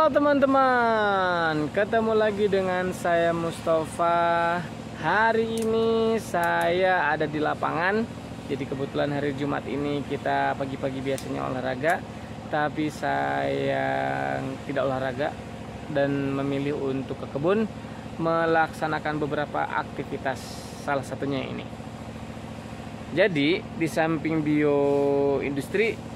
Halo teman-teman, ketemu lagi dengan saya Mustafa. Hari ini saya ada di lapangan. Jadi kebetulan hari Jumat ini kita pagi-pagi biasanya olahraga, tapi saya tidak olahraga dan memilih untuk ke kebun melaksanakan beberapa aktivitas, salah satunya ini. Jadi di samping bioindustri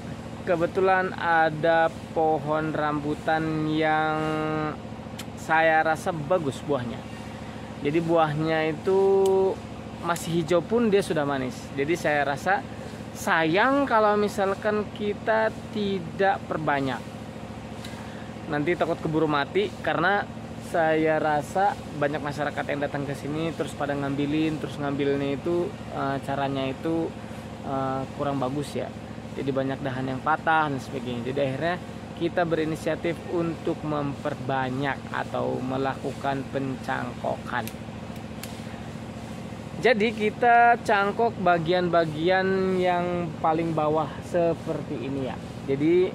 kebetulan ada pohon rambutan yang saya rasa bagus buahnya. Jadi buahnya itu masih hijau pun dia sudah manis. Jadi saya rasa sayang kalau misalkan kita tidak perbanyak. Nanti takut keburu mati karena saya rasa banyak masyarakat yang datang ke sini terus pada ngambilin, terus ngambilnya itu caranya itu kurang bagus ya. Jadi banyak dahan yang patah dan sebagainya. Jadi akhirnya kita berinisiatif untuk memperbanyak atau melakukan pencangkokan. Jadi kita cangkok bagian-bagian yang paling bawah seperti ini ya. Jadi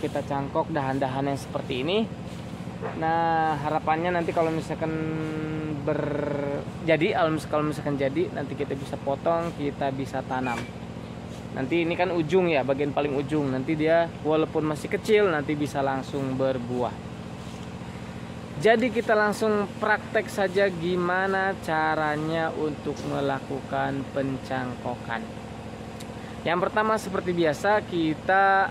kita cangkok dahan-dahan yang seperti ini. Nah harapannya nanti kalau misalkan kalau misalkan jadi nanti kita bisa potong, kita bisa tanam. Nanti ini kan ujung ya, bagian paling ujung. Nanti dia walaupun masih kecil nanti bisa langsung berbuah. Jadi kita langsung praktek saja gimana caranya untuk melakukan pencangkokan. Yang pertama seperti biasa kita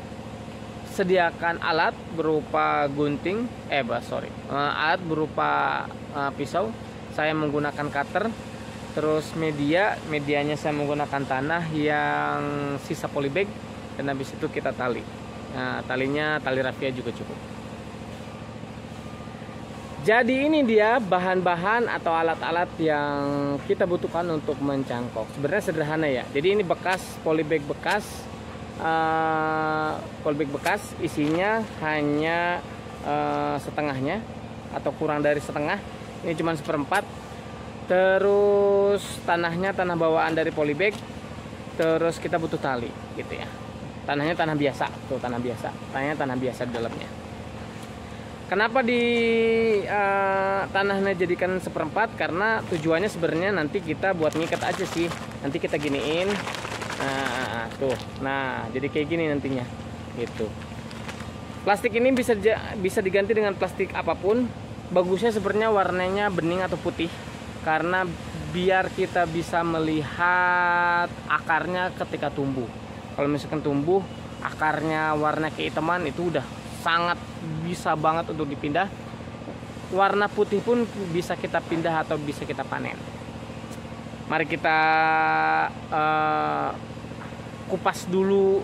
sediakan alat berupa gunting, alat berupa pisau. Saya menggunakan cutter. Terus medianya saya menggunakan tanah yang sisa polybag, dan habis itu kita tali. Nah, talinya tali rafia juga cukup. Jadi ini dia bahan-bahan atau alat-alat yang kita butuhkan untuk mencangkok. Sebenarnya sederhana ya. Jadi ini bekas polybag bekas, isinya hanya setengahnya atau kurang dari setengah. Ini cuma seperempat. Terus tanahnya tanah bawaan dari polybag. Terus kita butuh tali gitu ya. Tanahnya tanah biasa, tuh tanah biasa. Tanahnya tanah biasa di dalamnya. Kenapa di tanahnya jadikan seperempat? Karena tujuannya sebenarnya nanti kita buat ngikat aja sih. Nanti kita giniin. Nah, tuh. Nah, jadi kayak gini nantinya. Gitu. Plastik ini bisa diganti dengan plastik apapun. Bagusnya sebenarnya warnanya bening atau putih. Karena biar kita bisa melihat akarnya ketika tumbuh. Kalau misalkan tumbuh akarnya warna kehitaman itu udah sangat bisa banget untuk dipindah. Warna putih pun bisa kita pindah atau bisa kita panen. Mari kita kupas dulu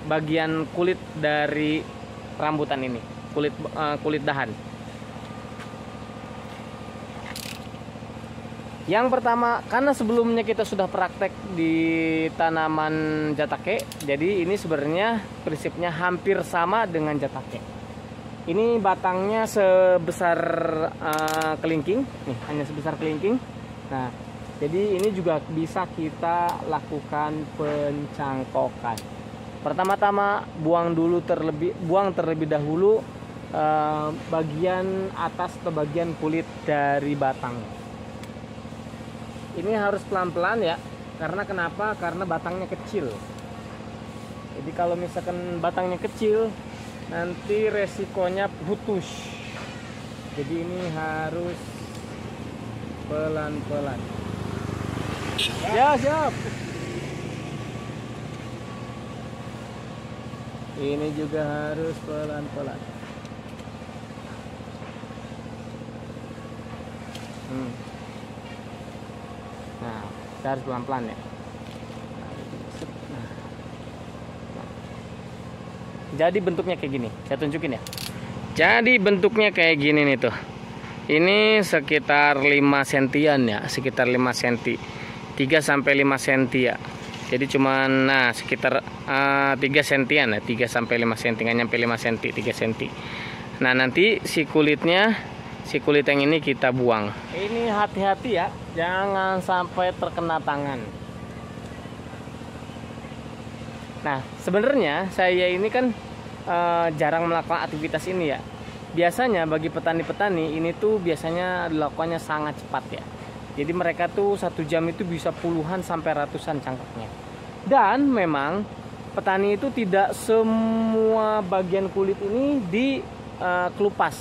bagian kulit dari rambutan ini, kulit dahan. Yang pertama, karena sebelumnya kita sudah praktek di tanaman jatake, jadi ini sebenarnya prinsipnya hampir sama dengan jatake. Ini batangnya sebesar kelingking, nih hanya sebesar kelingking. Nah, jadi ini juga bisa kita lakukan pencangkokan. Pertama-tama buang terlebih dahulu bagian atas atau bagian kulit dari batang. Ini harus pelan-pelan ya. Karena kenapa? Karena batangnya kecil. Jadi kalau misalkan batangnya kecil, nanti resikonya putus. Jadi ini harus pelan-pelan. Ya, siap. Ini juga harus pelan-pelan. Nah, kita harus pelan-pelan ya. Jadi bentuknya kayak gini. Saya tunjukin ya. Jadi bentuknya kayak gini nih tuh. Ini sekitar 5 sentian ya, sekitar 5 cm. 3 sampai 5 cm ya. Jadi cuman sekitar 3 sentian ya, 3 sampai 5 cm, nggak nyampe 5 cm, 3 cm. Nah, nanti si kulit yang ini kita buang. Ini hati-hati ya, jangan sampai terkena tangan. Nah, sebenarnya saya ini kan jarang melakukan aktivitas ini ya. biasanya bagi petani-petani ini tuh biasanya dilakukannya sangat cepat ya. Jadi mereka tuh 1 jam itu bisa puluhan sampai ratusan cangkoknya. Dan memang petani itu tidak semua bagian kulit ini dikelupas.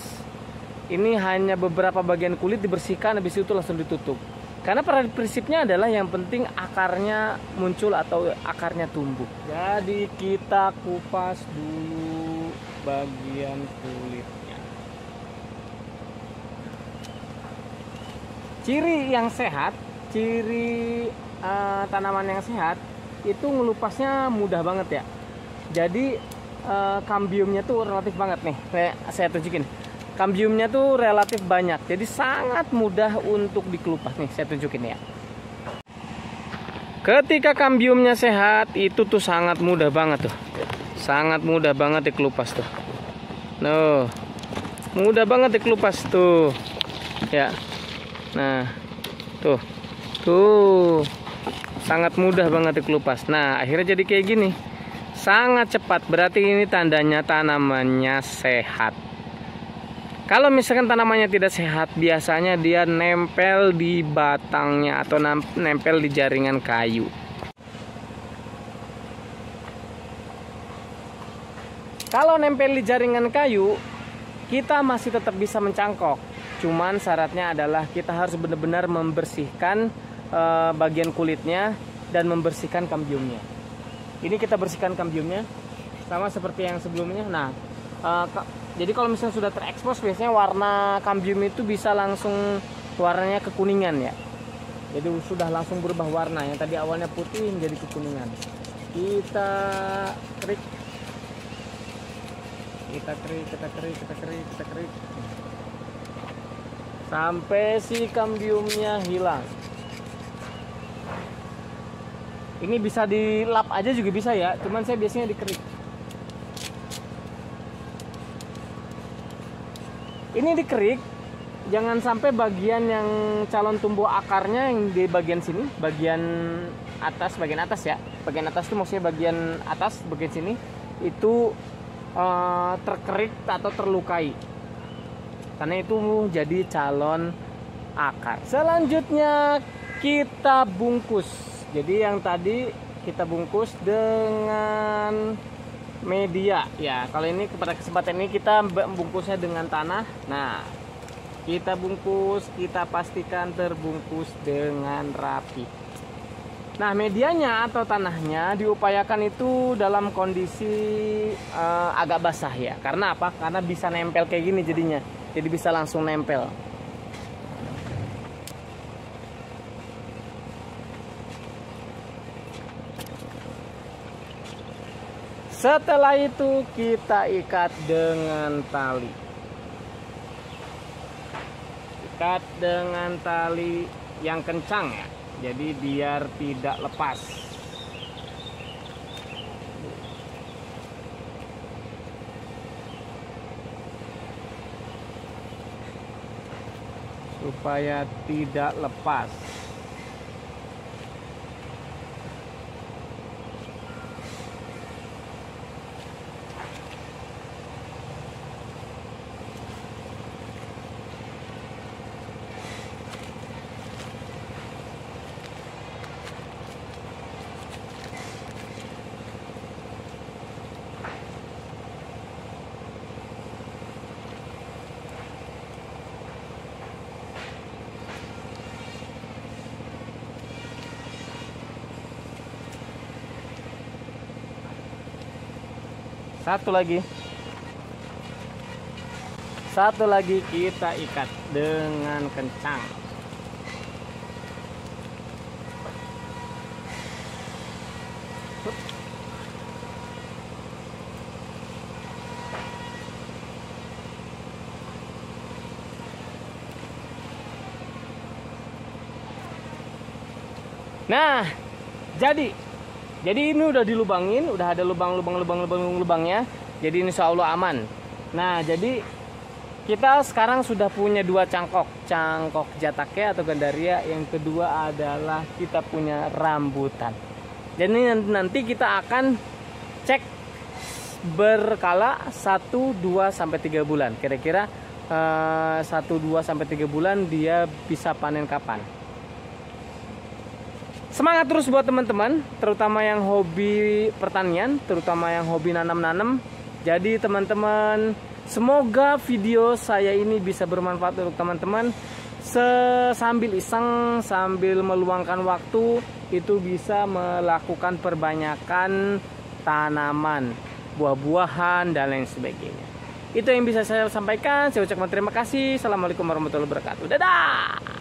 Ini hanya beberapa bagian kulit dibersihkan, habis itu langsung ditutup. Karena pada prinsipnya adalah yang penting akarnya muncul atau akarnya tumbuh. Jadi kita kupas dulu bagian kulitnya. Ciri yang sehat, ciri tanaman yang sehat itu ngelupasnya mudah banget ya. Jadi kambiumnya tuh relatif banget nih. Saya tunjukin. Kambiumnya tuh relatif banyak, jadi sangat mudah untuk dikelupas nih. Saya tunjukin ya. Ketika kambiumnya sehat, itu tuh sangat mudah banget tuh, sangat mudah banget dikelupas tuh. Noh, mudah banget dikelupas tuh, ya. Nah, tuh, sangat mudah banget dikelupas. Nah, akhirnya jadi kayak gini, sangat cepat. Berarti ini tandanya tanamannya sehat. Kalau misalkan tanamannya tidak sehat, biasanya dia nempel di batangnya atau nempel di jaringan kayu. Kalau nempel di jaringan kayu, kita masih tetap bisa mencangkok. Cuman syaratnya adalah kita harus benar-benar membersihkan bagian kulitnya dan membersihkan kambiumnya. Ini kita bersihkan kambiumnya sama seperti yang sebelumnya. Nah, jadi kalau misalnya sudah terekspos, biasanya warna kambium itu bisa langsung warnanya kekuningan ya. Jadi sudah langsung berubah warna, yang tadi awalnya putih menjadi kekuningan. Kita kerik. Kita kerik. Sampai si kambiumnya hilang. Ini bisa dilap aja juga bisa ya, cuman saya biasanya dikerik. Ini dikerik, jangan sampai bagian yang calon tumbuh akarnya yang di bagian sini, bagian atas ya. Bagian atas itu maksudnya bagian atas, bagian sini itu terkerik atau terlukai. Karena itu jadi calon akar. Selanjutnya kita bungkus. Jadi yang tadi kita bungkus dengan media ya. Kalau ini pada kesempatan ini kita bungkusnya dengan tanah. Nah, kita bungkus, kita pastikan terbungkus dengan rapi. Nah, medianya atau tanahnya diupayakan itu dalam kondisi agak basah ya. Karena apa? Karena bisa nempel kayak gini jadinya. Jadi bisa langsung nempel. Setelah itu kita ikat dengan tali. Ikat dengan tali yang kencang ya. Jadi biar tidak lepas. Supaya tidak lepas. Satu lagi kita ikat dengan kencang. Nah, jadi ini udah dilubangin, udah ada lubangnya. Jadi insya Allah aman. Nah, jadi kita sekarang sudah punya 2 cangkok jatake atau gandaria. Yang kedua adalah kita punya rambutan. Jadi nanti kita akan cek berkala 1, 2 sampai 3 bulan. Kira-kira 1, 2 sampai 3 bulan dia bisa panen kapan. Semangat terus buat teman-teman, terutama yang hobi pertanian, terutama yang hobi nanam-nanam. Jadi teman-teman, semoga video saya ini bisa bermanfaat untuk teman-teman. Sambil iseng, sambil meluangkan waktu, itu bisa melakukan perbanyakan tanaman, buah-buahan, dan lain sebagainya. Itu yang bisa saya sampaikan. Saya ucapkan terima kasih. Assalamualaikum warahmatullahi wabarakatuh. Dadah!